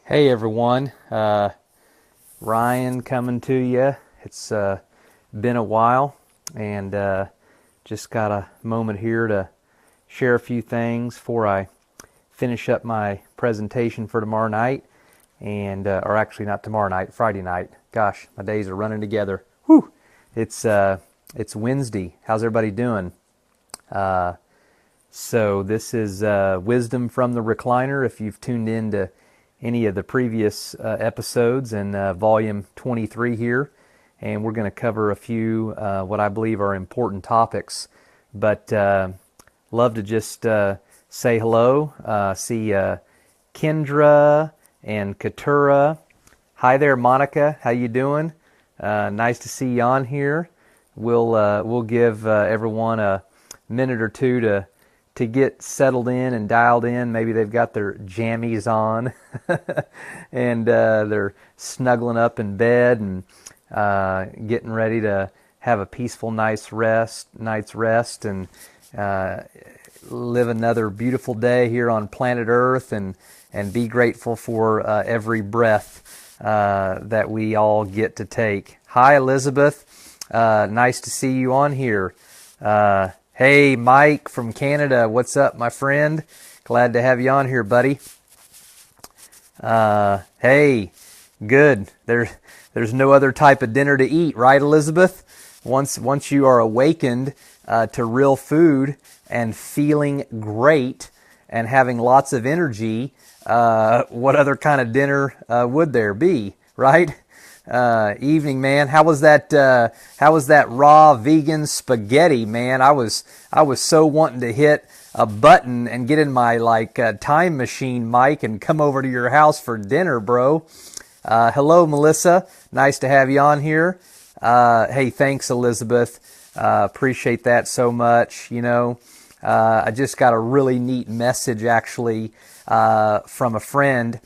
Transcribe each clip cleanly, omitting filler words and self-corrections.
Hey everyone, Ryan coming to you. It's been a while, and just got a moment here to share a few things before I finish up my presentation for tomorrow night, or actually not tomorrow night, Friday night. Gosh, my days are running together. Whew! It's Wednesday. How's everybody doing? So this is Wisdom from the Recliner. If you've tuned in to any of the previous episodes in volume 23 here, and we're going to cover a few what I believe are important topics. But love to just say hello. See Kendra and Katura. Hi there, Monica. How you doing? Nice to see you on here. We'll give everyone a minute or two to get settled in and dialed in. Maybe they've got their jammies on and they're snuggling up in bed and getting ready to have a peaceful night's rest and live another beautiful day here on planet Earth and be grateful for every breath that we all get to take. Hi, Elizabeth. Nice to see you on here. Hey, Mike from Canada, what's up, my friend? Glad to have you on here, buddy. Hey, good. There's no other type of dinner to eat, right, Elizabeth? Once you are awakened to real food and feeling great and having lots of energy, what other kind of dinner would there be, right? Evening, man. How was that raw vegan spaghetti, man? I was so wanting to hit a button and get in my time machine, Mike, and come over to your house for dinner, bro. Hello, Melissa. Nice to have you on here. Hey, thanks, Elizabeth. Appreciate that so much. I just got a really neat message actually from a friend.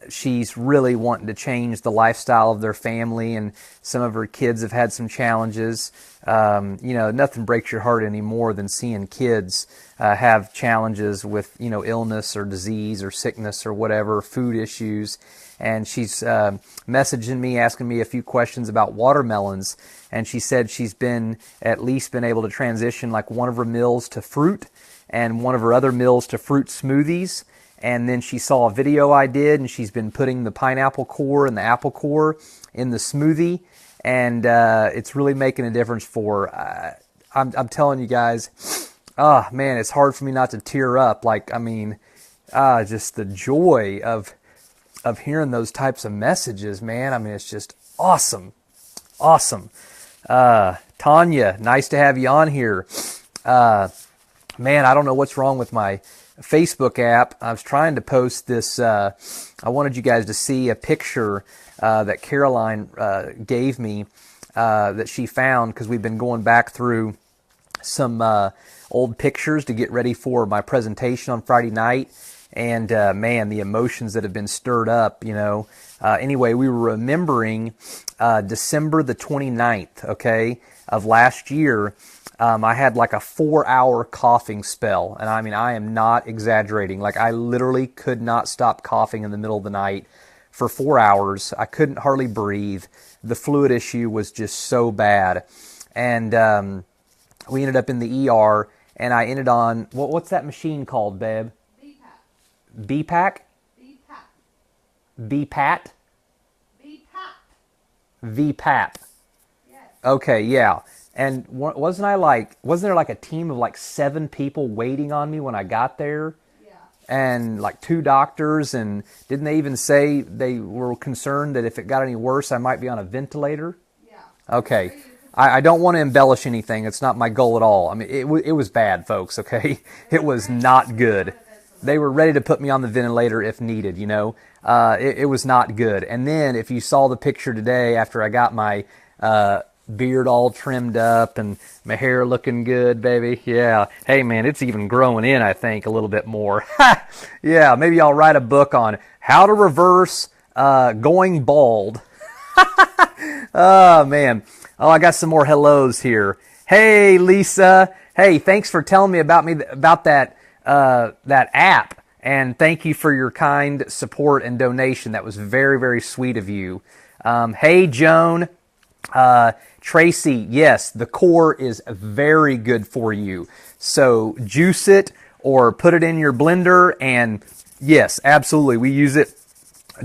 She's really wanting to change the lifestyle of their family, and some of her kids have had some challenges. Nothing breaks your heart any more than seeing kids have challenges with, illness or disease or sickness or whatever, food issues. And she's messaging me, asking me a few questions about watermelons. And she said she's at least been able to transition like one of her meals to fruit and one of her other meals to fruit smoothies. And then she saw a video I did, and she's been putting the pineapple core and the apple core in the smoothie, and it's really making a difference for her. I'm telling you guys, man, it's hard for me not to tear up. Just the joy of hearing those types of messages, man. I mean, it's just awesome. Tanya, nice to have you on here. Man, I don't know what's wrong with my Facebook app. I was trying to post this. I wanted you guys to see a picture that Caroline gave me that she found, because we've been going back through some old pictures to get ready for my presentation on Friday night. And man, the emotions that have been stirred up, Anyway, we were remembering December the 29th, okay, of last year. I had like a 4-hour coughing spell, and I mean, I am not exaggerating. Like, I literally could not stop coughing in the middle of the night for 4 hours. I couldn't hardly breathe. The fluid issue was just so bad, and we ended up in the ER, and I ended on, what's that machine called, babe? BPAC? BPAT? VPAP. Yes. Okay, yeah. And wasn't there like a team of like 7 people waiting on me when I got there? Yeah. And like 2 doctors, and didn't they even say they were concerned that if it got any worse, I might be on a ventilator? Yeah. Okay. I don't want to embellish anything. It's not my goal at all. I mean, it was bad, folks, okay? It was not good. They were ready to put me on the ventilator if needed, It was not good. And then if you saw the picture today after I got my beard all trimmed up and my hair looking good, baby. Yeah. Hey, man, it's even growing in, I think, a little bit more. Yeah, maybe I'll write a book on how to reverse going bald. Oh, man. Oh, I got some more hellos here. Hey, Lisa. Hey, thanks for telling me about that app. And thank you for your kind support and donation. That was very, very sweet of you. Hey, Joan. Tracy, yes, the core is very good for you. So juice it or put it in your blender. And yes, absolutely. We use it,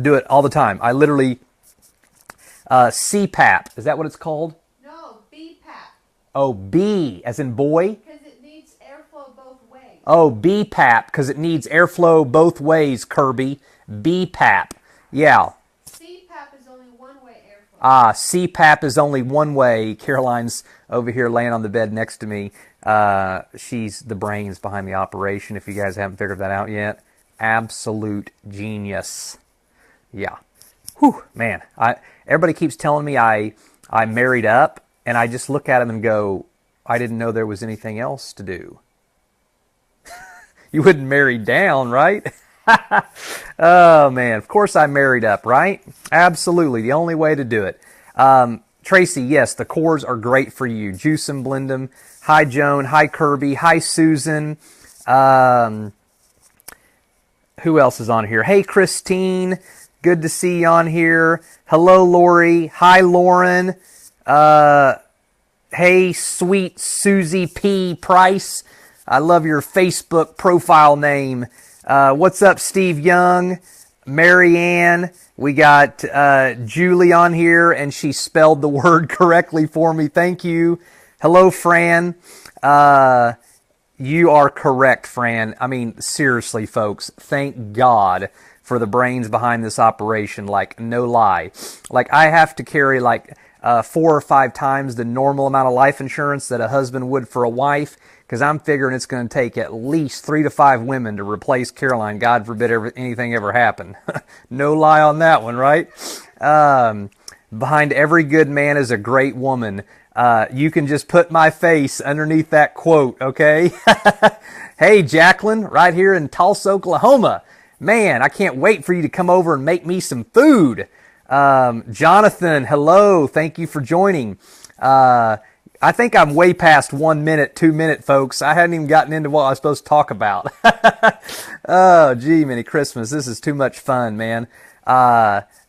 do it all the time. I literally, CPAP. Is that what it's called? No, BPAP. Oh, B as in boy? Because it needs airflow both ways. Oh, BPAP, because it needs airflow both ways, Kirby. BPAP. Yeah. CPAP is only one way airflow. CPAP is only one way. Caroline's over here laying on the bed next to me. She's the brains behind the operation, if you guys haven't figured that out yet. Absolute genius. Yeah. Whew, man. Everybody keeps telling me I married up, and I just look at them and go, I didn't know there was anything else to do. You wouldn't marry down, right? Oh, man. Of course I married up, right? Absolutely. The only way to do it. Tracy, yes, the cores are great for you. Juice and blend them. Hi, Joan. Hi, Kirby. Hi, Susan. Who else is on here? Hey, Christine. Good to see you on here. Hello, Lori. Hi, Lauren. Hey, sweet Susie P. Price. I love your Facebook profile name. What's up, Steve Young? Marianne. We got Julie on here, and she spelled the word correctly for me. Thank you. Hello, Fran. You are correct, Fran. I mean, seriously, folks, thank God for the brains behind this operation. Like, no lie. Like, I have to carry, 4 or 5 times the normal amount of life insurance that a husband would for a wife, because I'm figuring it's going to take at least 3 to 5 women to replace Caroline. God forbid anything ever happen. No lie on that one, right? Behind every good man is a great woman. You can just put my face underneath that quote, okay? Hey, Jacqueline, right here in Tulsa, Oklahoma. Man, I can't wait for you to come over and make me some food. Jonathan, hello. Thank you for joining. I think I'm way past 1 minute, 2 minute, folks. I hadn't even gotten into what I was supposed to talk about. Oh, gee, Merry Christmas. This is too much fun, man.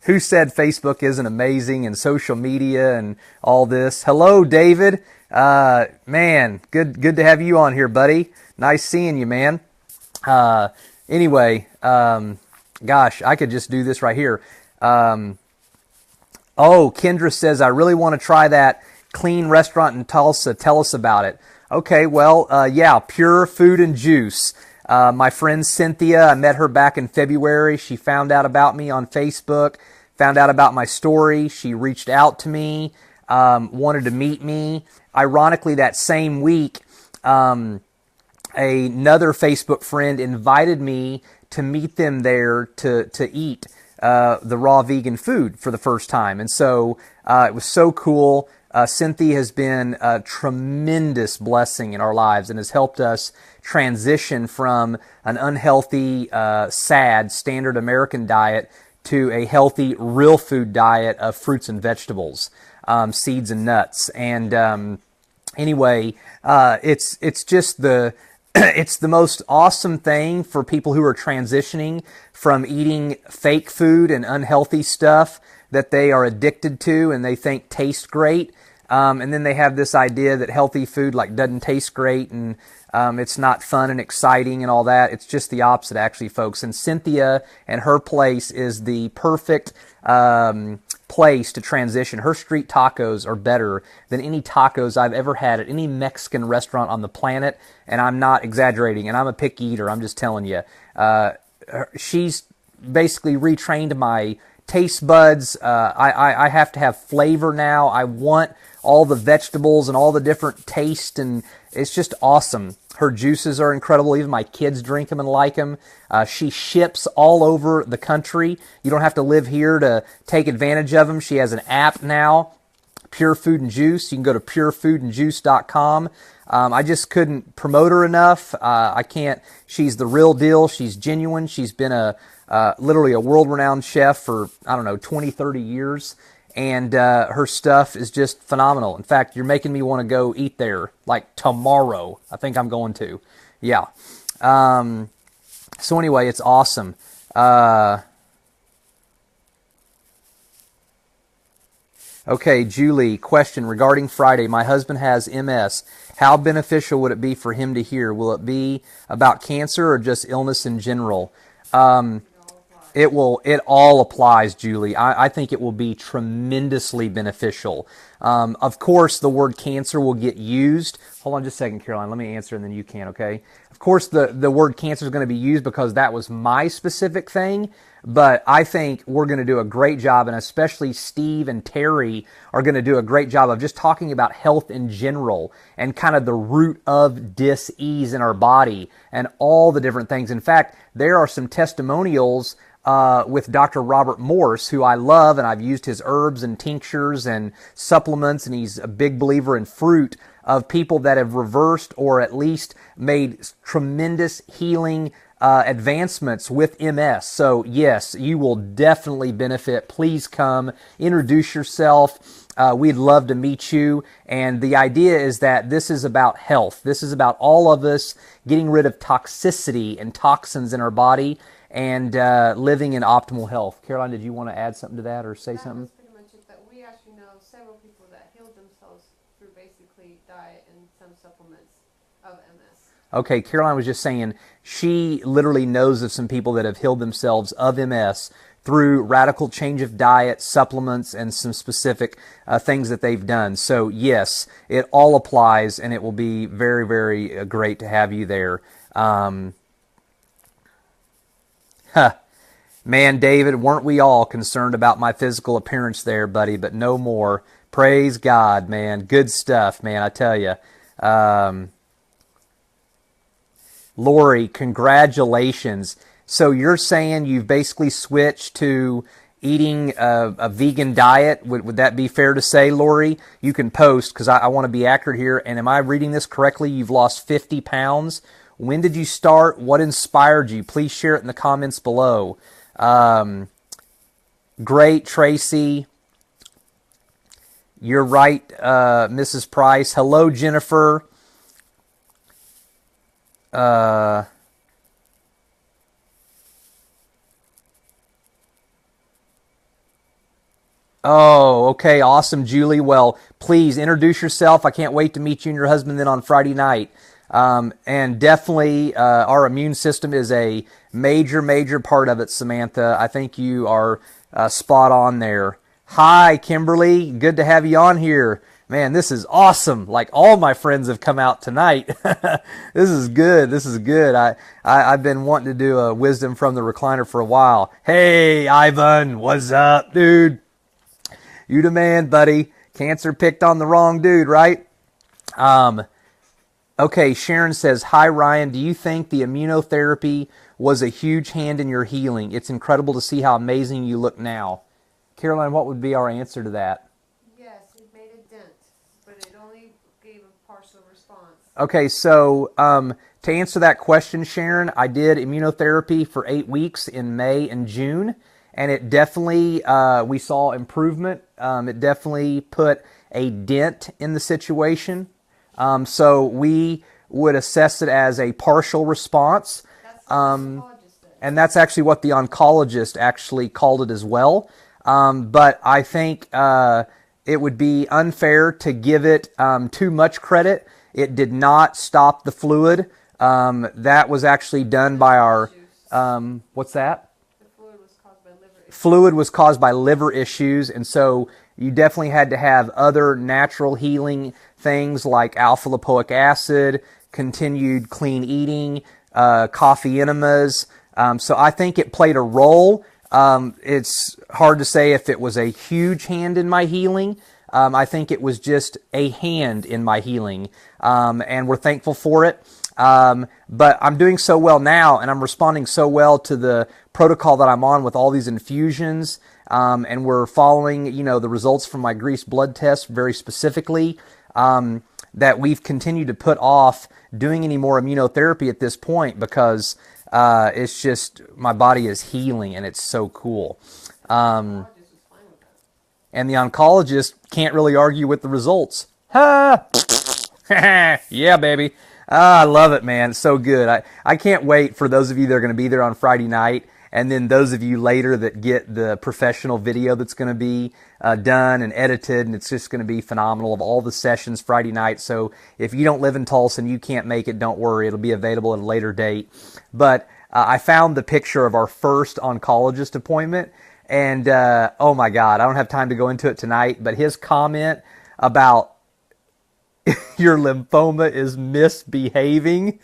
Who said Facebook isn't amazing and social media and all this? Hello, David. Man, good to have you on here, buddy. Nice seeing you, man. Anyway, gosh, I could just do this right here. Oh, Kendra says, I really want to try that clean restaurant in Tulsa. Tell us about it. Okay, well, yeah, Pure Food and Juice. My friend Cynthia, I met her back in February. She found out about me on Facebook, found out about my story. She reached out to me, wanted to meet me. Ironically, that same week, another Facebook friend invited me to meet them there to eat the raw vegan food for the first time. And so it was so cool. Cynthia has been a tremendous blessing in our lives and has helped us transition from an unhealthy, sad, standard American diet to a healthy, real food diet of fruits and vegetables, seeds and nuts. And anyway, it's just it's the most awesome thing for people who are transitioning from eating fake food and unhealthy stuff that they are addicted to and they think tastes great. And then they have this idea that healthy food doesn't taste great and it's not fun and exciting and all that. It's just the opposite, actually, folks. And Cynthia and her place is the perfect place to transition. Her street tacos are better than any tacos I've ever had at any Mexican restaurant on the planet. And I'm not exaggerating. And I'm a picky eater. I'm just telling you. She's basically retrained my taste buds. I have to have flavor now. I want all the vegetables and all the different taste, and it's just awesome. Her juices are incredible. Even my kids drink them and like them. She ships all over the country. You don't have to live here to take advantage of them. She has an app now, Pure Food and Juice. You can go to purefoodandjuice.com. I just couldn't promote her enough. I can't. She's the real deal. She's genuine. She's been literally a world-renowned chef for, 20, 30 years. And her stuff is just phenomenal. In fact, you're making me want to go eat there, tomorrow. I think I'm going to. Yeah. So anyway, it's awesome. Okay, Julie, question regarding Friday. My husband has MS. How beneficial would it be for him to hear? Will it be about cancer or just illness in general? It all applies, Julie. I think it will be tremendously beneficial. Of course, the word cancer will get used. Hold on just a second, Caroline. Let me answer and then you can, okay? Of course, the word cancer is going to be used because that was my specific thing. But I think we're going to do a great job, and especially Steve and Terry are going to do a great job of just talking about health in general and kind of the root of dis-ease in our body and all the different things. In fact, there are some testimonials with Dr. Robert Morse, who I love, and I've used his herbs and tinctures and supplements, and he's a big believer in fruit, of people that have reversed or at least made tremendous healing advancements with MS. So yes, you will definitely benefit. Please come, introduce yourself. We'd love to meet you. And the idea is that this is about health. This is about all of us getting rid of toxicity and toxins in our body and living in optimal health. Caroline, did you want to add something to that or say something? That's pretty much it. That we actually know several people that healed themselves through basically diet and some supplements of MS. Okay, Caroline was just saying she literally knows of some people that have healed themselves of MS through radical change of diet, supplements, and some specific things that they've done. So yes, it all applies, and it will be very, very great to have you there. Man, David, weren't we all concerned about my physical appearance there, buddy, but no more. Praise God, man. Good stuff, man, I tell you. Lori, congratulations. So you're saying you've basically switched to eating a vegan diet? Would that be fair to say, Lori? You can post, because I want to be accurate here. And am I reading this correctly? You've lost 50 pounds. When did you start? What inspired you? Please share it in the comments below. Great, Tracy. You're right, Mrs. Price. Hello, Jennifer. Oh, okay, awesome, Julie. Well, please introduce yourself. I can't wait to meet you and your husband then on Friday night. And definitely our immune system is a major, major part of it, Samantha. I think you are spot on there. Hi, Kimberly. Good to have you on here. Man, this is awesome. Like, all my friends have come out tonight. This is good. This is good. I've been wanting to do a Wisdom from the Recliner for a while. Hey, Ivan. What's up, dude? You the man, buddy. Cancer picked on the wrong dude, right? Okay, Sharon says, hi, Ryan. Do you think the immunotherapy was a huge hand in your healing? It's incredible to see how amazing you look now. Caroline, what would be our answer to that? Yes, it made a dent, but it only gave a partial response. Okay, so to answer that question, Sharon, I did immunotherapy for 8 weeks in May and June, and it definitely, we saw improvement. It definitely put a dent in the situation. So we would assess it as a partial response. That's what the oncologist said. And that's actually what the oncologist actually called it as well. But I think it would be unfair to give it too much credit. It did not stop the fluid. That was actually done by our... what's that? The fluid was caused by liver issues. Fluid was caused by liver issues, and so you definitely had to have other natural healing things like alpha lipoic acid, continued clean eating, coffee enemas. So I think it played a role. It's hard to say if it was a huge hand in my healing. I think it was just a hand in my healing, and we're thankful for it. But I'm doing so well now, and I'm responding so well to the protocol that I'm on with all these infusions, and we're following, the results from my grease blood test very specifically, that we've continued to put off doing any more immunotherapy at this point because it's just, my body is healing, and it's so cool. And the oncologist can't really argue with the results. Ha! Yeah, baby. I love it, man. It's so good. I can't wait for those of you that are going to be there on Friday night, and then those of you later that get the professional video that's going to be done and edited, and it's just going to be phenomenal of all the sessions Friday night. So if you don't live in Tulsa and you can't make it, don't worry. It'll be available at a later date. But I found the picture of our first oncologist appointment, and oh my God, I don't have time to go into it tonight, but his comment about your lymphoma is misbehaving.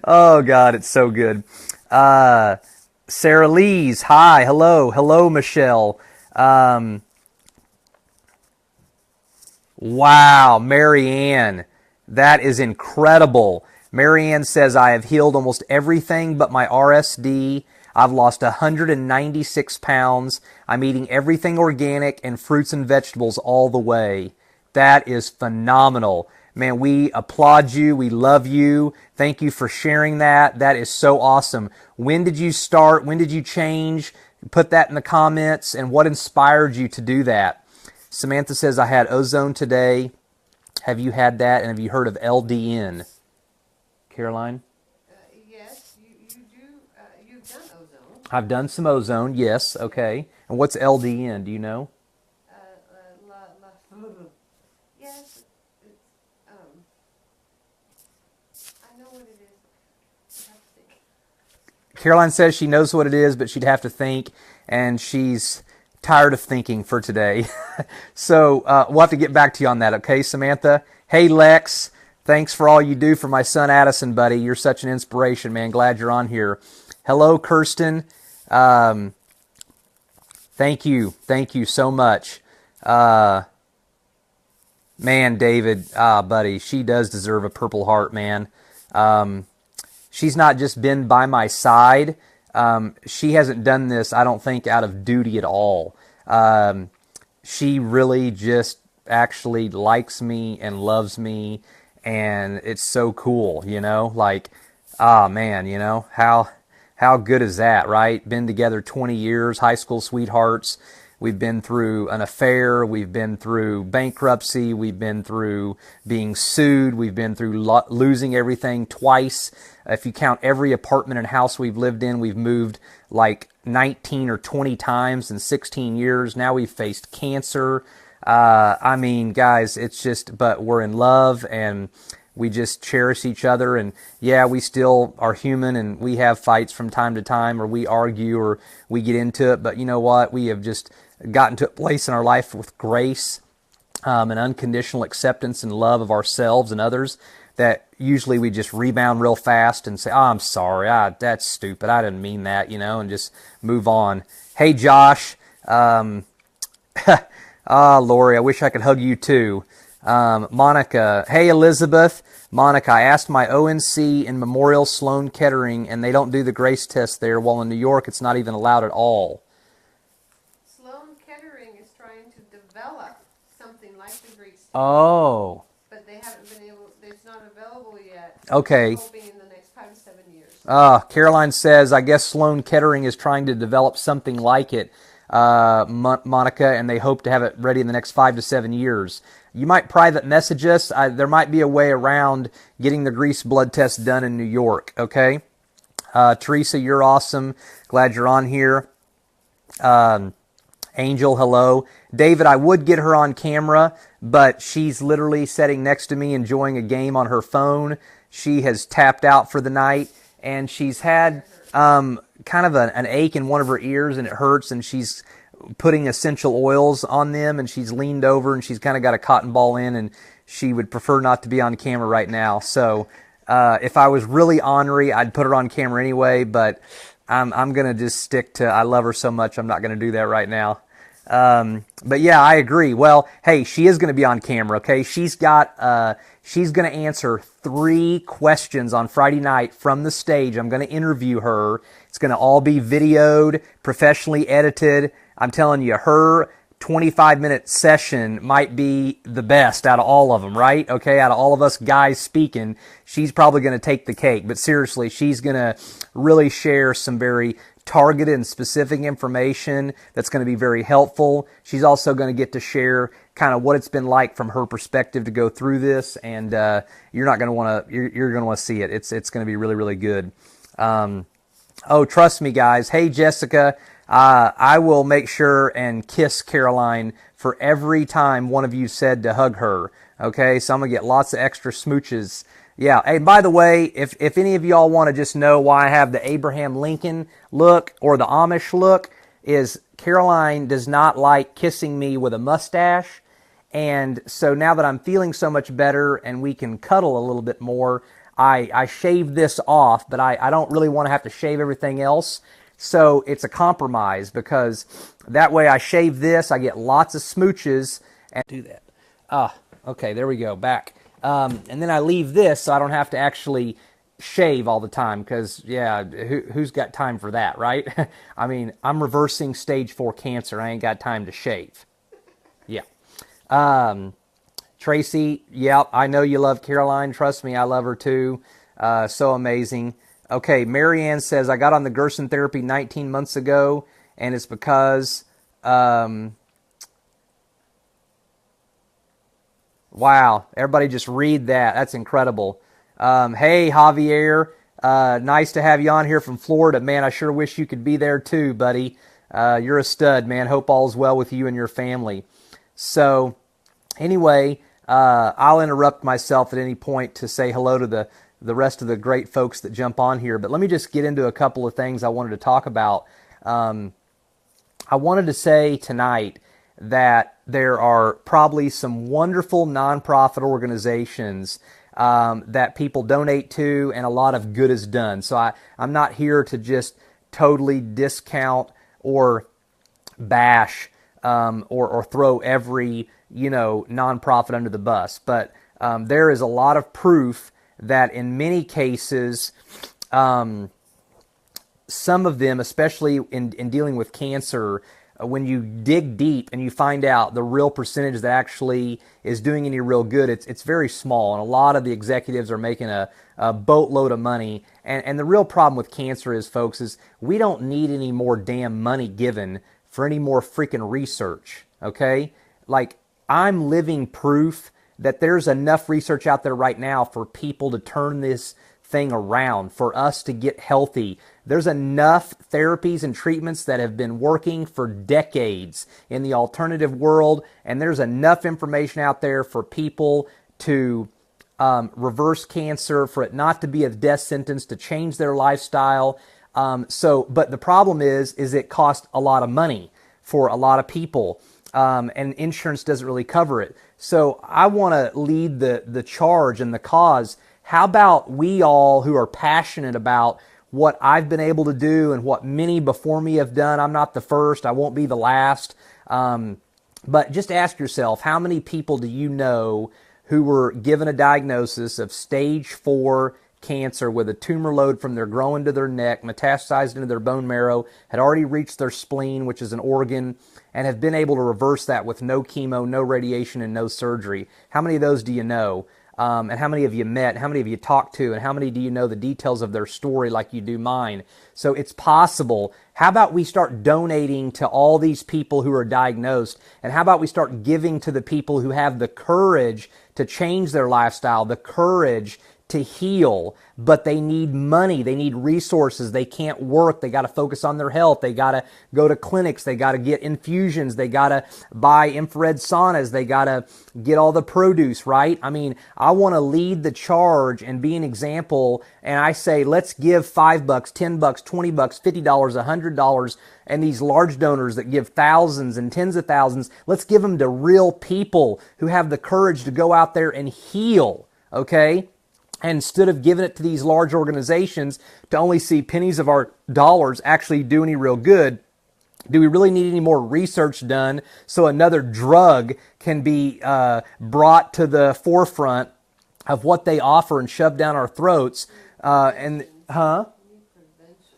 Oh God, it's so good. Sarah Lees, hi, hello, Michelle. Wow, Mary Ann, that is incredible. Mary Ann says, I have healed almost everything but my RSD. I've lost 196 pounds. I'm eating everything organic and fruits and vegetables all the way. That is phenomenal. Man, we applaud you. We love you. Thank you for sharing that. That is so awesome. When did you start? When did you change? Put that in the comments, and what inspired you to do that? Samantha says, I had ozone today. Have you had that, and have you heard of LDN? Caroline? Yes, you've done ozone. I've done some ozone, yes, okay. And what's LDN, do you know? Yes, I know what it is. I have to think. Caroline says she knows what it is, but she'd have to think, and she's tired of thinking for today. So we'll have to get back to you on that, okay, Samantha? Hey, Lex, thanks for all you do for my son Addison, buddy. You're such an inspiration, man. Glad you're on here. Hello, Kirsten. Thank you so much. Man, David, buddy, she does deserve a Purple Heart, man. She's not just been by my side. She hasn't done this, I don't think, out of duty at all. She really just actually likes me and loves me, and it's so cool, you know? Like, man, you know, how good is that, right? Been together 20 years, high school sweethearts. We've been through an affair. We've been through bankruptcy. We've been through being sued. We've been through losing everything twice. If you count every apartment and house we've lived in, we've moved like 19 or 20 times in 16 years. Now we've faced cancer. I mean, guys, it's just, but we're in love and we just cherish each other. And yeah, we still are human and we have fights from time to time, or we argue or we get into it. But you know what? We have just gotten to a place in our life with grace and unconditional acceptance and love of ourselves and others that usually we just rebound real fast and say, oh, I'm sorry, that's stupid, I didn't mean that, you know, and just move on. Hey, Josh. Lori, I wish I could hug you too. Monica. Hey, Elizabeth. Monica, I asked my ONC in Memorial Sloan Kettering, and they don't do the grace test there, while in New York it's not even allowed at all. Sloan Kettering is trying to develop something like the grace test. Oh. But they haven't been able, it's not available yet. Okay. I'm hoping in the next 5 to 7 years. Caroline says, I guess Sloan Kettering is trying to develop something like it, Monica, and they hope to have it ready in the next 5 to 7 years. You might private message us. There might be a way around getting the grease blood test done in New York, okay? Teresa, you're awesome. Glad you're on here. Angel, hello. David, I would get her on camera, but she's literally sitting next to me enjoying a game on her phone. She has tapped out for the night, and she's had kind of an ache in one of her ears, and it hurts, and she's putting essential oils on them, and she's leaned over, and she's kind of got a cotton ball in, and she would prefer not to be on camera right now. So if I was really ornery, I'd put her on camera anyway, but I'm going to just stick to, I love her so much, I'm not going to do that right now. But yeah, I agree. Well, hey, she is going to be on camera, okay? She's going to answer 3 questions on Friday night from the stage. I'm going to interview her. It's going to all be videoed, professionally edited. I'm telling you, her 25-minute session might be the best out of all of them, right? Okay, out of all of us guys speaking, she's probably going to take the cake. But seriously, she's going to really share some very targeted and specific information that's going to be very helpful. She's also going to get to share kind of what it's been like from her perspective to go through this, and you're not going to want to you're going to want to see it. It's going to be really, really good. Oh, trust me, guys. Hey, Jessica, I will make sure and kiss Caroline for every time one of you said to hug her. Okay, so I'm going to get lots of extra smooches. Yeah, hey, by the way, if any of y'all want to just know why I have the Abraham Lincoln look or the Amish look, is Caroline does not like kissing me with a mustache. And so now that I'm feeling so much better and we can cuddle a little bit more, I shaved this off, but I don't really want to have to shave everything else. So it's a compromise, because that way I shave this, I get lots of smooches, and do that. Okay, there we go, back. And then I leave this so I don't have to actually shave all the time, because, yeah, who's got time for that, right? I mean, I'm reversing stage 4 cancer. I ain't got time to shave. Yeah. Tracy, yep, I know you love Caroline. Trust me, I love her too. So amazing. Okay, Marianne says, I got on the Gerson therapy 19 months ago, and it's because, wow, everybody just read that. That's incredible. Hey, Javier, nice to have you on here from Florida. Man, I sure wish you could be there too, buddy. You're a stud, man. Hope all's well with you and your family. So, anyway, I'll interrupt myself at any point to say hello to the rest of the great folks that jump on here. But let me just get into a couple of things I wanted to talk about. I wanted to say tonight that there are probably some wonderful nonprofit organizations that people donate to, and a lot of good is done. So I'm not here to just totally discount or bash or throw every nonprofit under the bus. But there is a lot of proof that in many cases, some of them, especially in dealing with cancer, when you dig deep and you find out the real percentage that actually is doing any real good, it's very small. And a lot of the executives are making a boatload of money. And the real problem with cancer is, folks, is we don't need any more damn money given for any more freaking research, okay? Like, I'm living proof that there's enough research out there right now for people to turn this thing around, for us to get healthy. There's enough therapies and treatments that have been working for decades in the alternative world, and there's enough information out there for people to reverse cancer, for it not to be a death sentence, to change their lifestyle. But the problem is it costs a lot of money for a lot of people, and insurance doesn't really cover it. So I want to lead the charge and the cause. How about we all who are passionate about what I've been able to do and what many before me have done? I'm not the first. I won't be the last. But just ask yourself, how many people do you know who were given a diagnosis of stage 4 cancer with a tumor load from their groin to their neck, metastasized into their bone marrow, had already reached their spleen, which is an organ, and have been able to reverse that with no chemo, no radiation, and no surgery? How many of those do you know? And how many have you met? How many have you talked to? And how many do you know the details of their story like you do mine? So it's possible. How about we start donating to all these people who are diagnosed? And how about we start giving to the people who have the courage to change their lifestyle, the courage to heal, but they need money, they need resources, they can't work, they got to focus on their health, they got to go to clinics, they got to get infusions, they got to buy infrared saunas, they got to get all the produce, right? I mean, I want to lead the charge and be an example, and I say, let's give $5, $10, $20, $50, $100, and these large donors that give thousands and tens of thousands, let's give them to real people who have the courage to go out there and heal, okay? And instead of giving it to these large organizations to only see pennies of our dollars actually do any real good, do we really need any more research done so another drug can be brought to the forefront of what they offer and shoved down our throats?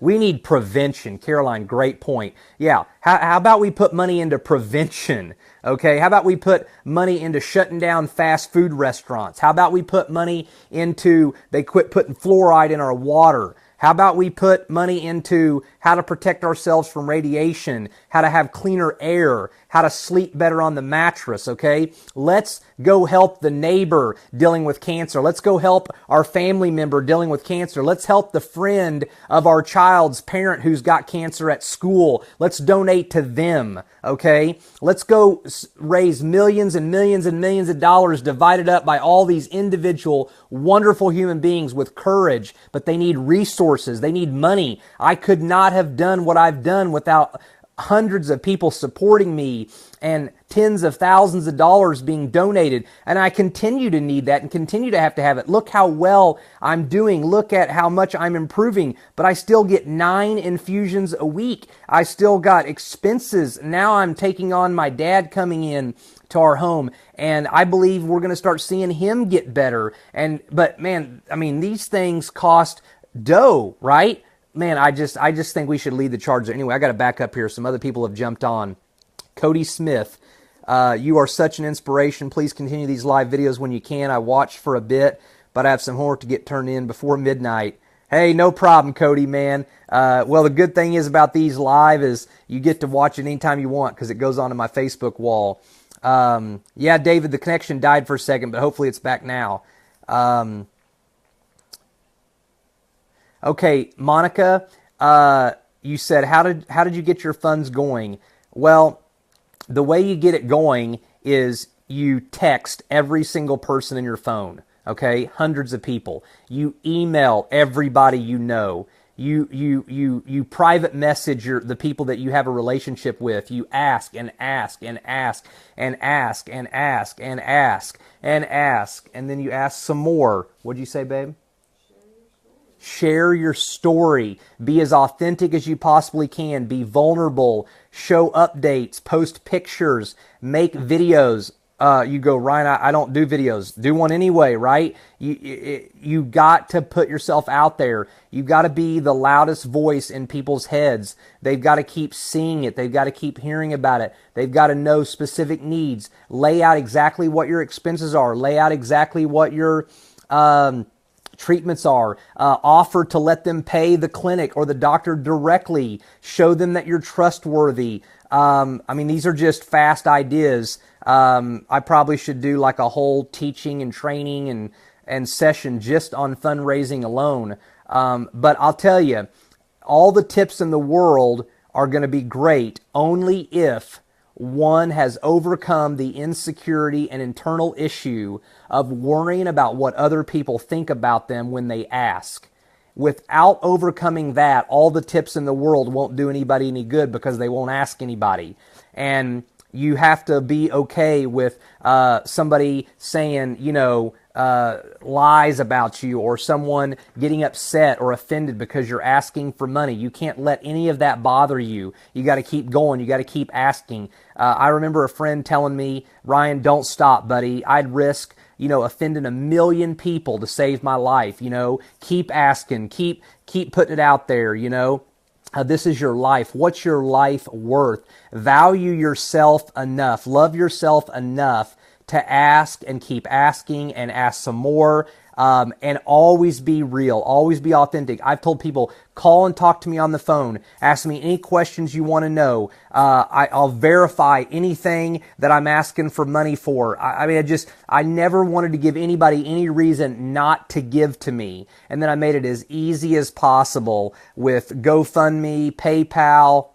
We need prevention. Caroline, great point. Yeah, how about we put money into prevention? Okay, how about we put money into shutting down fast food restaurants? How about we put money into, they quit putting fluoride in our water? How about we put money into how to protect ourselves from radiation, how to have cleaner air, how to sleep better on the mattress, okay? Let's go help the neighbor dealing with cancer. Let's go help our family member dealing with cancer. Let's help the friend of our child's parent who's got cancer at school. Let's donate to them, okay? Let's go raise millions and millions and millions of dollars divided up by all these individual, wonderful human beings with courage, but they need resources. They need money. I could not have done what I've done without hundreds of people supporting me and tens of thousands of dollars being donated. And I continue to need that and continue to have it. Look how well I'm doing. Look at how much I'm improving. But I still get 9 infusions a week. I still got expenses. Now I'm taking on my dad coming in to our home, and I believe we're going to start seeing him get better. But man, I mean, these things cost dough, right? Man, I just think we should lead the charge there. Anyway, I got to back up here. Some other people have jumped on. Cody Smith, you are such an inspiration. Please continue these live videos when you can. I watched for a bit, but I have some homework to get turned in before midnight. Hey, no problem, Cody, man. Well, the good thing is about these live is you get to watch it anytime you want because it goes onto my Facebook wall. Yeah, David, the connection died for a second, but hopefully it's back now. Okay, Monica, you said, how did you get your funds going? Well, the way you get it going is you text every single person in your phone, okay? Hundreds of people. You email everybody you know. You private message the people that you have a relationship with. You ask and ask and ask and ask and ask and ask and ask. And then you ask some more. What'd you say, babe? Share your story. Be as authentic as you possibly can. Be vulnerable. Show updates. Post pictures. Make videos. You go, Ryan, I don't do videos. Do one anyway, right? You got to put yourself out there. You got to be the loudest voice in people's heads. They've got to keep seeing it. They've got to keep hearing about it. They've got to know specific needs. Lay out exactly what your expenses are. Lay out exactly what your treatments are. Offer to let them pay the clinic or the doctor directly. Show them that you're trustworthy. I mean, these are just fast ideas. I probably should do like a whole teaching and training and session just on fundraising alone. But I'll tell you, all the tips in the world are going to be great only if one has overcome the insecurity and internal issue of worrying about what other people think about them when they ask. Without overcoming that, all the tips in the world won't do anybody any good because they won't ask anybody. And you have to be okay with somebody saying, lies about you, or someone getting upset or offended because you're asking for money. You can't let any of that bother you. You got to keep going. You got to keep asking. I remember a friend telling me, Ryan, don't stop, buddy. I'd risk offending 1 million people to save my life. Keep asking, keep putting it out there. This is your life. What's your life worth? Value yourself enough. Love yourself enough to ask and keep asking and ask some more. And always be real. Always be authentic. I've told people, call and talk to me on the phone. Ask me any questions you want to know. I'll verify anything that I'm asking for money for. I never wanted to give anybody any reason not to give to me. And then I made it as easy as possible with GoFundMe, PayPal,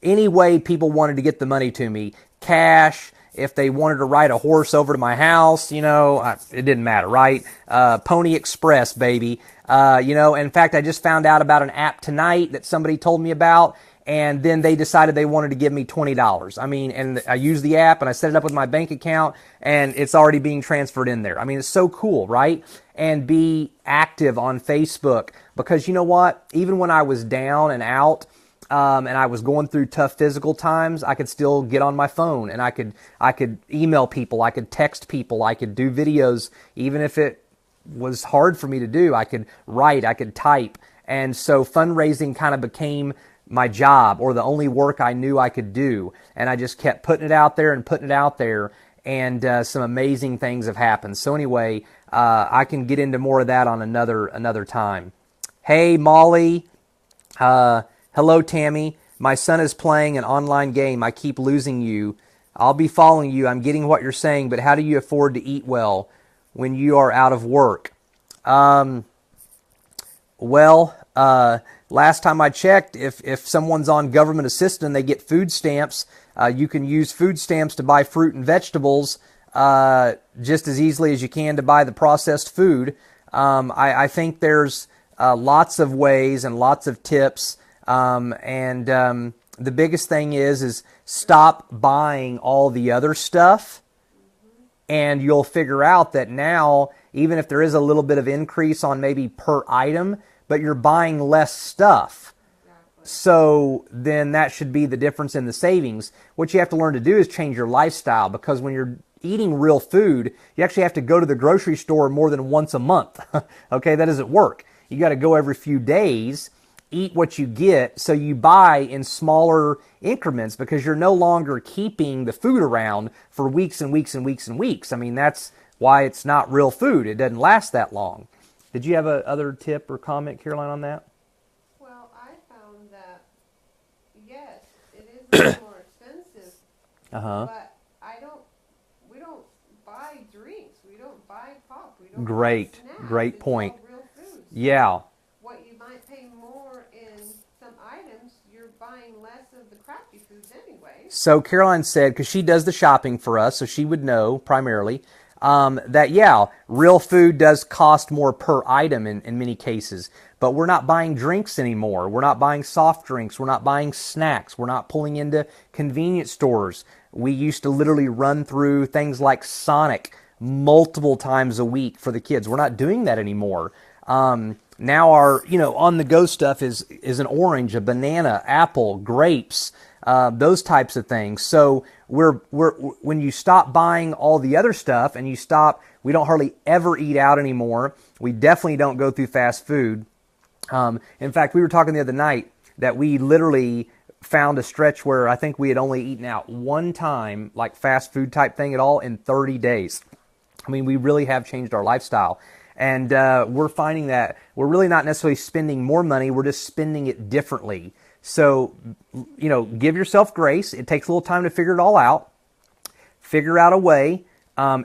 any way people wanted to get the money to me. Cash. If they wanted to ride a horse over to my house, it didn't matter, right? Pony Express, baby. In fact, I just found out about an app tonight that somebody told me about, and then they decided they wanted to give me $20. And I used the app, and I set it up with my bank account, and it's already being transferred in there. It's so cool, right? And be active on Facebook, because you know what? Even when I was down and out, and I was going through tough physical times, I could still get on my phone, and I could email people, I could text people, I could do videos, even if it was hard for me to do. I could write, I could type. And so fundraising kind of became my job, or the only work I knew I could do. And I just kept putting it out there and putting it out there, and some amazing things have happened. So anyway, I can get into more of that on another time. Hey, Molly. Hello, Tammy. My son is playing an online game. I keep losing you. I'll be following you. I'm getting what you're saying, but how do you afford to eat well when you are out of work? Last time I checked, if someone's on government assistance and they get food stamps, you can use food stamps to buy fruit and vegetables just as easily as you can to buy the processed food. I think there's lots of ways and lots of tips, the biggest thing is stop buying all the other stuff, and you'll figure out that now, even if there is a little bit of increase on maybe per item, but you're buying less stuff. Exactly. So then that should be the difference in the savings. What you have to learn to do is change your lifestyle, because when you're eating real food, you actually have to go to the grocery store more than once a month. Okay, that doesn't work. You got to go every few days, eat what you get, so you buy in smaller increments, because you're no longer keeping the food around for weeks and weeks and weeks and weeks. I mean, that's why it's not real food. It doesn't last that long. Did you have a other tip or comment, Caroline, on that? Well, I found that, yes, it is a little more expensive, but we don't buy drinks, we don't buy pop, we don't Great, buy snacks. great It's point. all real foods. Yeah. What you might pay more in some items, you're buying less of the crappy foods anyway. So Caroline said, because she does the shopping for us, so she would know primarily, that, real food does cost more per item in many cases, but we're not buying drinks anymore. We're not buying soft drinks. We're not buying snacks. We're not pulling into convenience stores. We used to literally run through things like Sonic multiple times a week for the kids. We're not doing that anymore. Now our, on-the-go stuff is an orange, a banana, apple, grapes, those types of things. So when you stop buying all the other stuff and we don't hardly ever eat out anymore. We definitely don't go through fast food. In fact, we were talking the other night that we literally found a stretch where I think we had only eaten out one time, like fast food type thing at all, in 30 days. I mean, we really have changed our lifestyle. And we're finding that we're really not necessarily spending more money, we're just spending it differently. So, give yourself grace. It takes a little time to figure it all out. Figure out a way.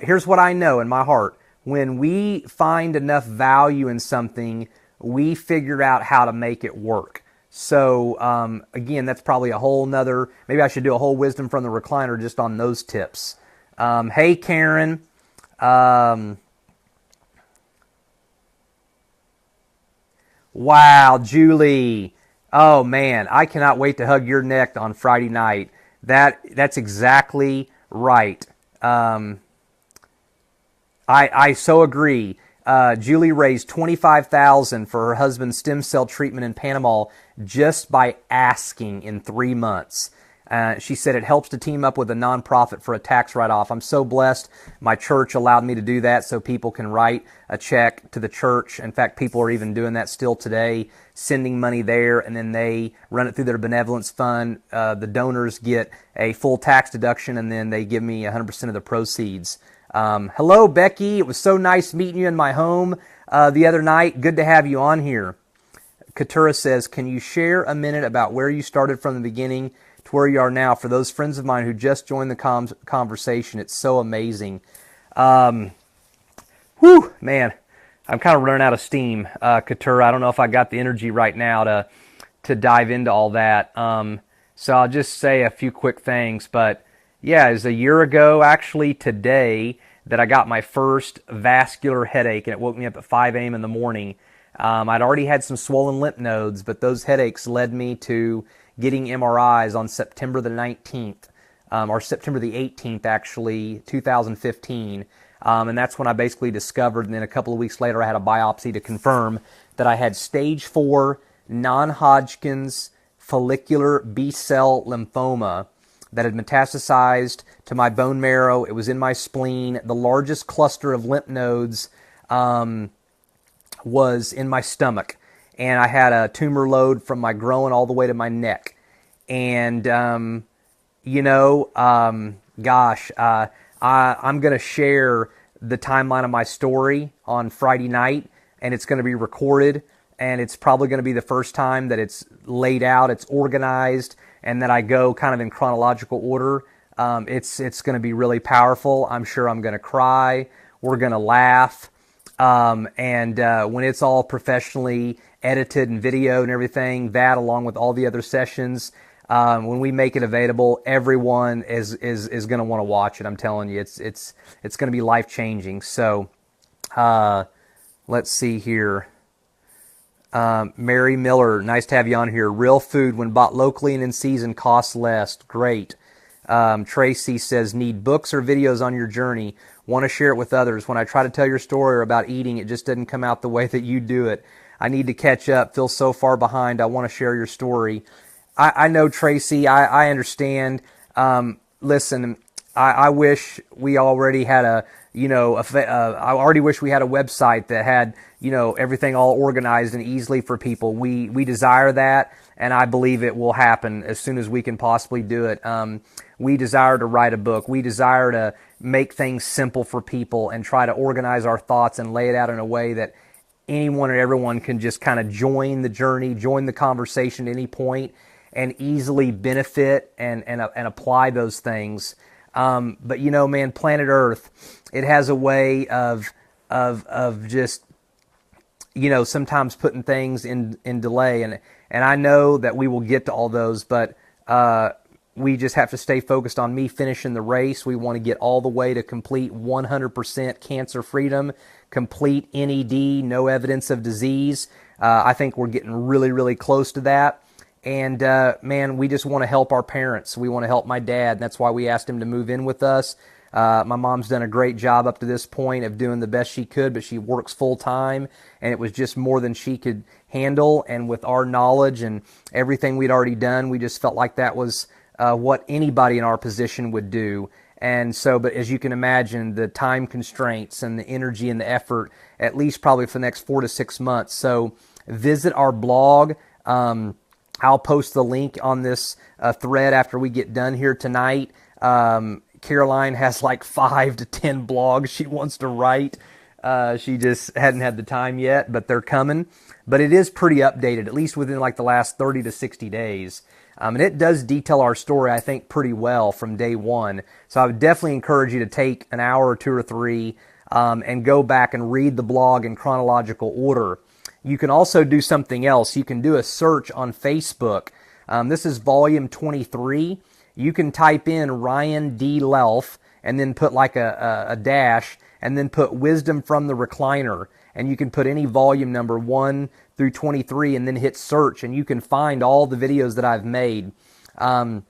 Here's what I know in my heart. When we find enough value in something, we figure out how to make it work. So, again, that's probably a whole nother, maybe I should do a whole wisdom from the recliner just on those tips. Hey, Karen. Wow, Julie. Oh man, I cannot wait to hug your neck on Friday night. That's exactly right. I so agree. Julie raised $25,000 for her husband's stem cell treatment in Panama just by asking in 3 months. She said it helps to team up with a nonprofit for a tax write-off. I'm so blessed. My church allowed me to do that so people can write a check to the church. In fact, people are even doing that still today, sending money there, and then they run it through their benevolence fund. The donors get a full tax deduction, and then they give me 100% of the proceeds. Hello, Becky. It was so nice meeting you in my home the other night. Good to have you on here. Katura says, can you share a minute about where you started from the beginning to where you are now for those friends of mine who just joined the conversation? It's so amazing. Man, I'm kind of running out of steam, Katura. I don't know if I got the energy right now to dive into all that. So I'll just say a few quick things. But yeah, it was a year ago, actually today, that I got my first vascular headache, and it woke me up at 5 a.m. in the morning. I'd already had some swollen lymph nodes, but those headaches led me to getting MRIs on September the 19th, or September the 18th, actually, 2015. And that's when I basically discovered, and then a couple of weeks later I had a biopsy to confirm that I had stage 4 non-Hodgkin's follicular B-cell lymphoma that had metastasized to my bone marrow. It was in my spleen. The largest cluster of lymph nodes was in my stomach. And I had a tumor load from my groin all the way to my neck. And, I'm going to share the timeline of my story on Friday night, and it's going to be recorded. and it's probably going to be the first time that it's laid out, it's organized, and that I go kind of in chronological order. It's going to be really powerful. I'm sure I'm going to cry. We're going to laugh. And when it's all professionally edited and videoed and everything, that along with all the other sessions, when we make it available, everyone is going to want to watch it. I'm telling you, it's going to be life changing. So, let's see here. Mary Miller, nice to have you on here. Real food when bought locally and in season costs less. Great. Tracy says, need books or videos on your journey. Want to share it with others. When I try to tell your story or about eating, it just doesn't come out the way that you do it. I need to catch up. Feel so far behind. I want to share your story. I know, Tracy. I understand. Listen, I wish we already had I already wish we had a website that had, everything all organized and easily for people. We desire that, and I believe it will happen as soon as we can possibly do it. We desire to write a book. We desire to make things simple for people and try to organize our thoughts and lay it out in a way that anyone and everyone can just kind of join the journey, join the conversation at any point, and easily benefit and apply those things. But man, planet Earth, it has a way of just, sometimes putting things in delay. And I know that we will get to all those, but we just have to stay focused on me finishing the race. We want to get all the way to complete 100% cancer freedom, complete NED, no evidence of disease. I think we're getting really, really close to that. And, man, we just want to help our parents. We want to help my dad. That's why we asked him to move in with us. My mom's done a great job up to this point of doing the best she could, but she works full time, and it was just more than she could handle. And with our knowledge and everything we'd already done, we just felt like that was what anybody in our position would do. And so, but as you can imagine, the time constraints and the energy and the effort, at least probably for the next 4 to 6 months. So visit our blog. I'll post the link on this thread after we get done here tonight. Caroline has like 5 to 10 blogs she wants to write. She just hadn't had the time yet, but they're coming. But it is pretty updated, at least within like the last 30 to 60 days. And it does detail our story, I think, pretty well from day one. So I would definitely encourage you to take an hour or 2 or 3 and go back and read the blog in chronological order. You can also do something else. You can do a search on Facebook. This is volume 23. You can type in Ryan D. Lelf and then put like a dash and then put Wisdom from the Recliner. And you can put any volume number 1 through 23 and then hit search, and you can find all the videos that I've made. And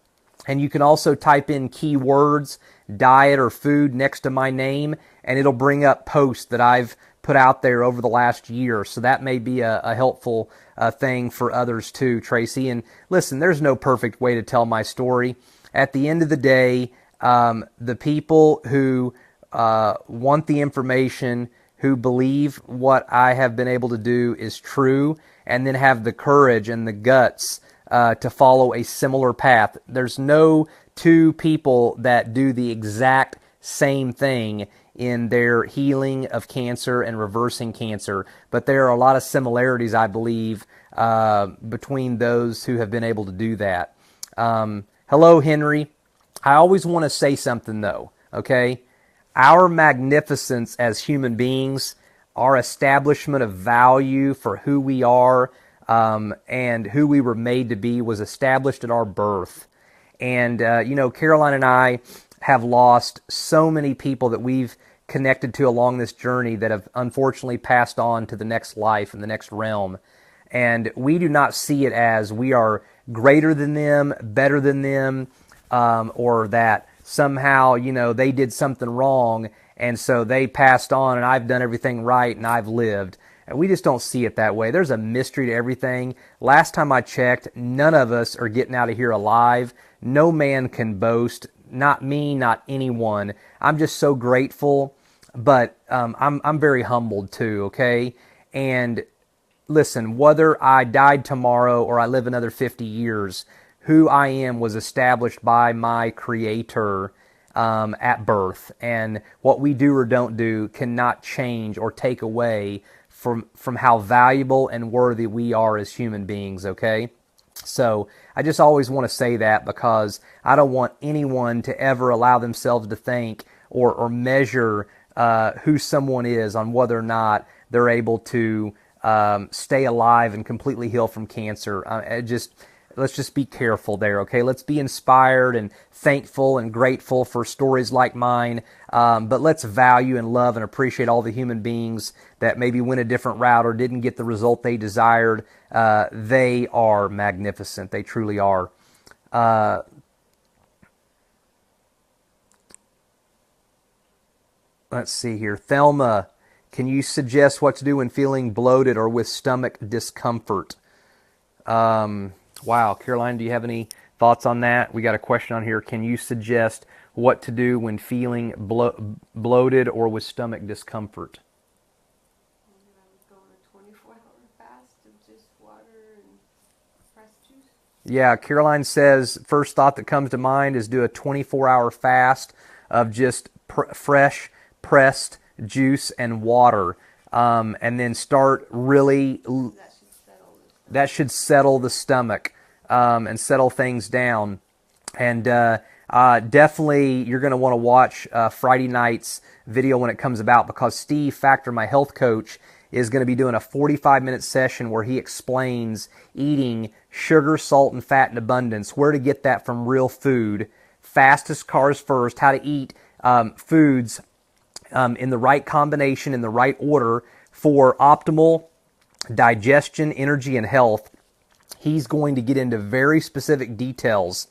you can also type in keywords, diet or food next to my name, and it'll bring up posts that I've put out there over the last year. So that may be a helpful thing for others too, Tracy. And listen, there's no perfect way to tell my story. At the end of the day, the people who want the information, who believe what I have been able to do is true, and then have the courage and the guts to follow a similar path. There's no two people that do the exact same thing in their healing of cancer and reversing cancer, but there are a lot of similarities, I believe, between those who have been able to do that. Hello, Henry. I always want to say something, though, okay? Our magnificence as human beings, our establishment of value for who we are and who we were made to be was established at our birth. And, Caroline and I have lost so many people that we've connected to along this journey that have unfortunately passed on to the next life and the next realm. And we do not see it as we are greater than them, better than them, or that somehow, they did something wrong and so they passed on and I've done everything right and I've lived. And we just don't see it that way. There's a mystery to everything. Last time I checked, none of us are getting out of here alive. No man can boast. Not me, not anyone. I'm just so grateful, but I'm very humbled too, okay? And listen, whether I died tomorrow or I live another 50 years, who I am was established by my Creator at birth. And what we do or don't do cannot change or take away from how valuable and worthy we are as human beings, okay? So I just always want to say that, because I don't want anyone to ever allow themselves to think or measure who someone is on whether or not they're able to stay alive and completely heal from cancer. Let's just be careful there, okay? Let's be inspired and thankful and grateful for stories like mine, but let's value and love and appreciate all the human beings that maybe went a different route or didn't get the result they desired. They are magnificent. They truly are. Let's see here. Thelma, can you suggest what to do when feeling bloated or with stomach discomfort? Wow, Caroline, do you have any thoughts on that? We got a question on here. Can you suggest what to do when feeling bloated or with stomach discomfort? I would go on a 24-hour fast of just water and pressed juice. Yeah, Caroline says first thought that comes to mind is do a 24-hour fast of just fresh pressed juice and water, and then start really. That should settle the stomach and settle things down. And definitely you're going to want to watch Friday night's video when it comes about, because Steve Factor, my health coach, is going to be doing a 45-minute session where he explains eating sugar, salt, and fat in abundance, where to get that from real food, fastest cars first, how to eat foods in the right combination, in the right order for optimal digestion, energy, and health. He's going to get into very specific details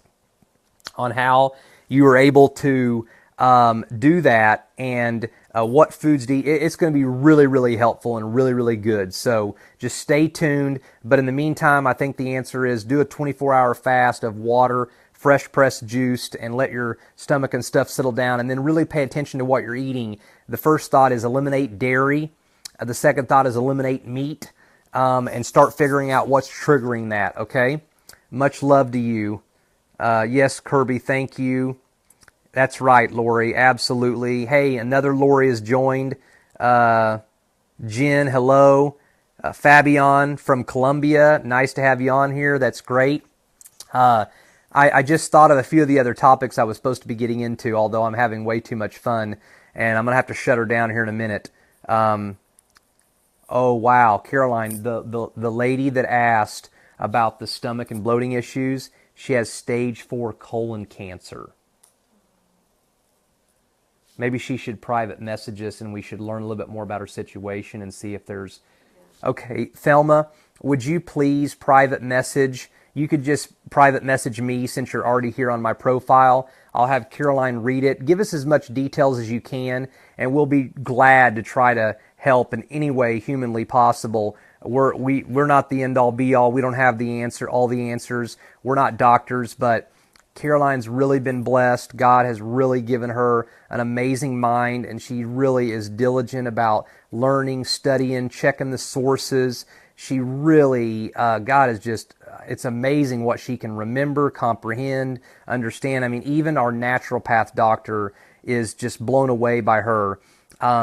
on how you are able to do that and what foods to eat. It's going to be really, really helpful and really, really good. So just stay tuned. But in the meantime, I think the answer is do a 24-hour fast of water, fresh pressed juiced, and let your stomach and stuff settle down, and then really pay attention to what you're eating. The first thought is eliminate dairy. The second thought is eliminate meat. And start figuring out what's triggering that, okay? Much love to you. Yes, Kirby, thank you. That's right, Lori, absolutely. Hey, another Lori has joined. Jen, hello. Fabian from Colombia, nice to have you on here. That's great. I just thought of a few of the other topics I was supposed to be getting into, although I'm having way too much fun, and I'm going to have to shut her down here in a minute. Oh, wow, Caroline, the lady that asked about the stomach and bloating issues, she has stage 4 colon cancer. Maybe she should private message us and we should learn a little bit more about her situation and see if there's... Okay, Thelma, would you please private message? You could just private message me since you're already here on my profile. I'll have Caroline read it. Give us as much details as you can, and we'll be glad to try to help in any way humanly possible. We're not the end-all be-all. We don't have the answer, all the answers. We're not doctors, but Caroline's really been blessed. God has really given her an amazing mind, and she really is diligent about learning, studying, checking the sources. She really, God is just, it's amazing what she can remember, comprehend, understand. I mean, even our naturopath doctor is just blown away by her.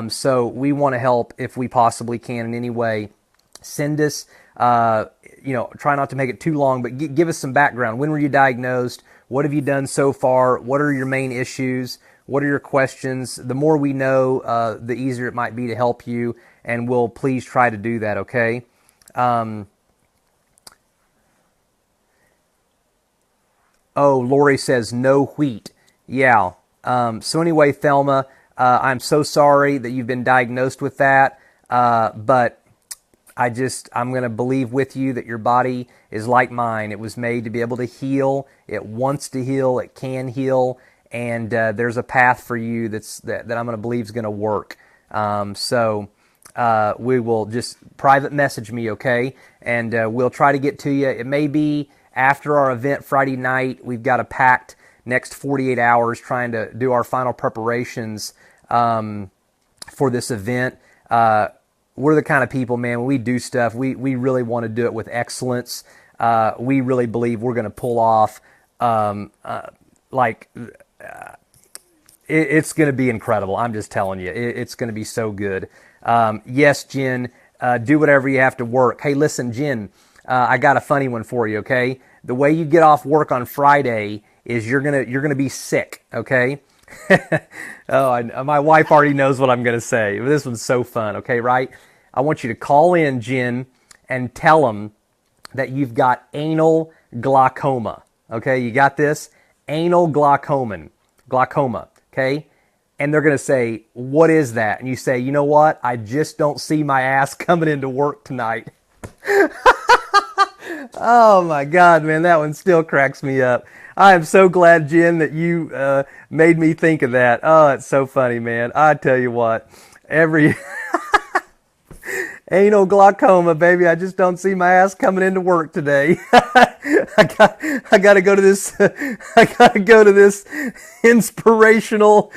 So we want to help if we possibly can in any way. Send us, try not to make it too long, but give us some background. When were you diagnosed? What have you done so far? What are your main issues? What are your questions? The more we know, the easier it might be to help you, and we'll please try to do that, okay? Lori says no wheat. Yeah. So anyway, Thelma, I'm so sorry that you've been diagnosed with that, but I'm going to believe with you that your body is like mine. It was made to be able to heal. It wants to heal. It can heal. And there's a path for you that I'm going to believe is going to work. So we will just private message me, okay? And we'll try to get to you. It may be after our event Friday night. We've got a packed next 48 hours trying to do our final preparations for this event. We're the kind of people, man, when we do stuff, we really want to do it with excellence. We really believe we're going to pull off, it's going to be incredible. I'm just telling you, it's going to be so good. Yes, Jen, do whatever you have to work. Hey, listen, Jen, I got a funny one for you, okay? The way you get off work on Friday is you're gonna be sick, okay? My wife already knows what I'm gonna say. This one's so fun, okay, right? I want you to call in, Jen, and tell them that you've got anal glaucoma, okay? You got this? Anal glaucoma, okay? And they're gonna say, what is that? And you say, you know what? I just don't see my ass coming into work tonight. Oh my God, man, that one still cracks me up. I am so glad, Jen, that you made me think of that. Oh, it's so funny, man. I tell you what, every anal glaucoma, baby, I just don't see my ass coming into work today. I gotta go to this. I gotta go to this inspirational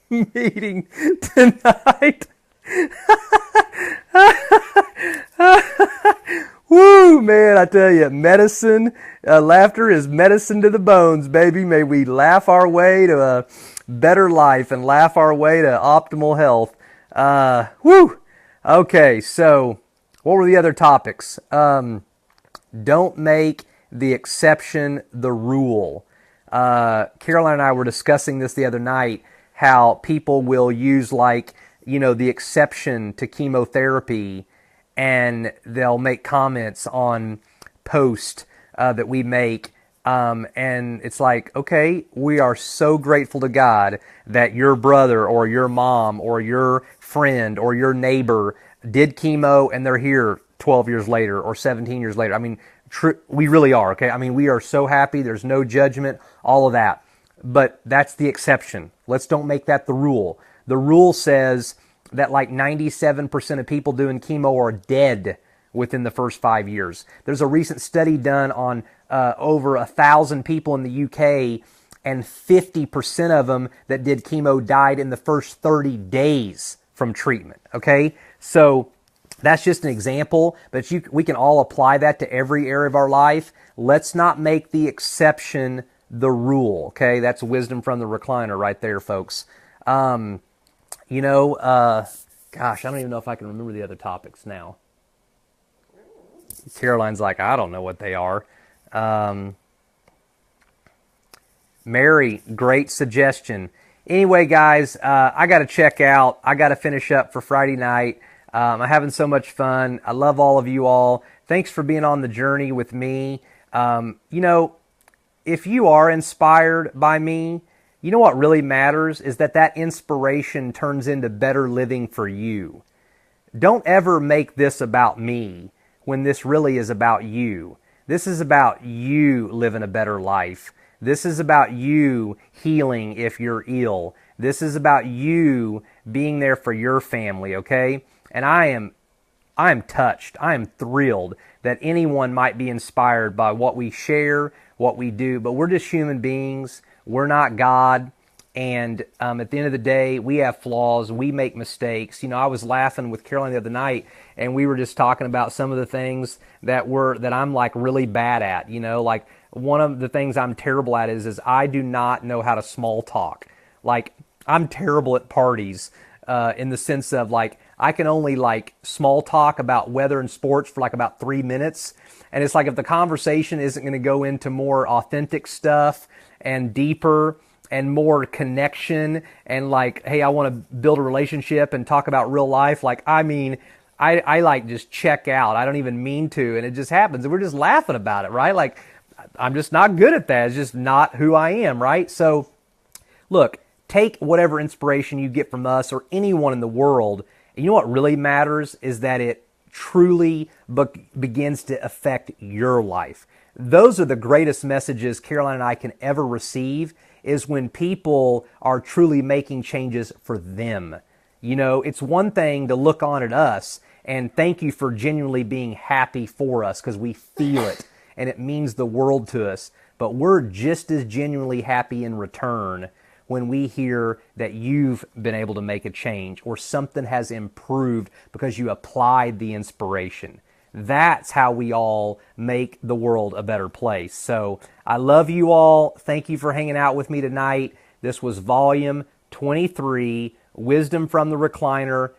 meeting tonight. Woo, man, I tell you, medicine, laughter is medicine to the bones, baby. May we laugh our way to a better life and laugh our way to optimal health. Woo. Okay, so what were the other topics? Don't make the exception the rule. Caroline and I were discussing this the other night, how people will use the exception to chemotherapy, and they'll make comments on posts that we make, and it's like, okay, we are so grateful to God that your brother or your mom or your friend or your neighbor did chemo and they're here 12 years later or 17 years later. I mean, we really are, okay? I mean, we are so happy. There's no judgment, all of that. But that's the exception. Let's don't make that the rule. The rule says that 97% of people doing chemo are dead within the first 5 years. There's a recent study done on over 1,000 people in the UK, and 50% of them that did chemo died in the first 30 days from treatment, okay? So that's just an example, but we can all apply that to every area of our life. Let's not make the exception the rule, okay? That's wisdom from the recliner right there, folks. Gosh, I don't even know if I can remember the other topics now. Caroline's like, I don't know what they are. Mary, great suggestion. Anyway, guys, I got to check out. I got to finish up for Friday night. I'm having so much fun. I love all of you all. Thanks for being on the journey with me. If you are inspired by me, you know what really matters is that inspiration turns into better living for you. Don't ever make this about me when this really is about you. This is about you living a better life. This is about you healing if you're ill. This is about you being there for your family, okay? And I am touched. I am thrilled that anyone might be inspired by what we share, what we do, but we're just human beings. We're not God. And at the end of the day, we have flaws. We make mistakes. I was laughing with Caroline the other night, and we were just talking about some of the things that I'm really bad at. Like one of the things I'm terrible at is I do not know how to small talk. Like I'm terrible at parties in the sense of I can only small talk about weather and sports for about 3 minutes. And it's like if the conversation isn't going to go into more authentic stuff and deeper and more connection and hey, I want to build a relationship and talk about real life. I just check out. I don't even mean to, and it just happens. And we're just laughing about it, right? I'm just not good at that. It's just not who I am, right? So look, take whatever inspiration you get from us or anyone in the world. And you know what really matters is that it truly begins to affect your life. Those are the greatest messages Caroline and I can ever receive, is when people are truly making changes for them. It's one thing to look on at us and thank you for genuinely being happy for us because we feel it and it means the world to us. But we're just as genuinely happy in return when we hear that you've been able to make a change or something has improved because you applied the inspiration. That's how we all make the world a better place. So I love you all. Thank you for hanging out with me tonight. This was volume 23, Wisdom from the Recliner.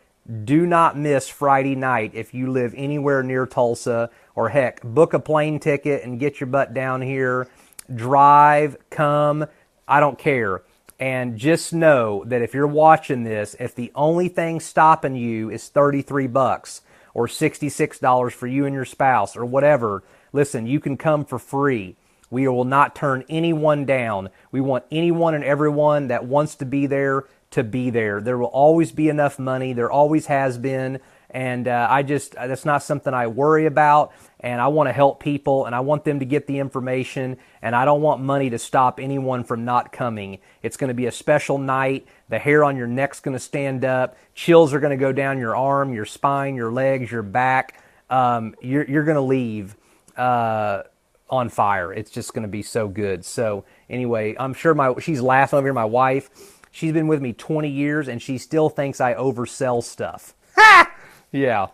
Do not miss Friday night if you live anywhere near Tulsa, or heck, book a plane ticket and get your butt down here. Drive, come, I don't care. And just know that if you're watching this, if the only thing stopping you is $33 or $66 for you and your spouse or whatever, listen, you can come for free. We will not turn anyone down. We want anyone and everyone that wants to be there to be there. There will always be enough money. There always has been. And that's not something I worry about. And I want to help people, and I want them to get the information, and I don't want money to stop anyone from not coming. It's going to be a special night. The hair on your neck's going to stand up. Chills are going to go down your arm, your spine, your legs, your back. You're going to leave on fire. It's just going to be so good. So anyway, I'm sure she's laughing over here, my wife. She's been with me 20 years, and she still thinks I oversell stuff. Ha! Yeah,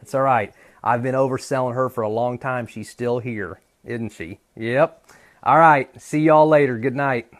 it's all right. I've been overselling her for a long time. She's still here, isn't she? Yep. All right. See y'all later. Good night.